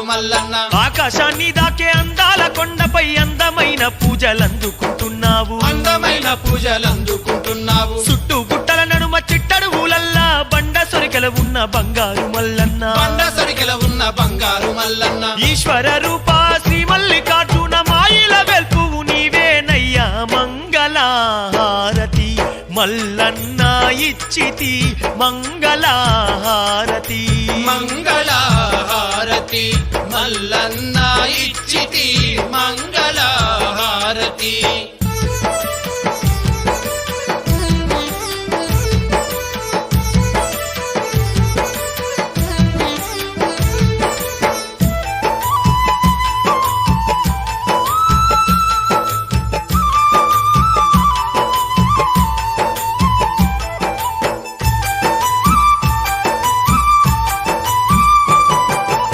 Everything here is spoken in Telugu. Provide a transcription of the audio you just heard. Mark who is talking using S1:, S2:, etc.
S1: మల్లన్న
S2: ఆకాశాన్ని దాకే అందాల కొండపై అందమైన పూజలందుకుంటున్నావు చుట్టూ గుట్టల నడుమ చిట్టడువులల్లా బండ సొరికల ఉన్న బంగారు మల్లన్న ఈశ్వర రూపా శ్రీ మల్లికార్జున మాయిల వెల్పువు నీవేనయ్యా మంగళహారతి మల్లన్న ఇచ్చితి మంగళహారతి
S1: మల్లన్న ఇచ్చితి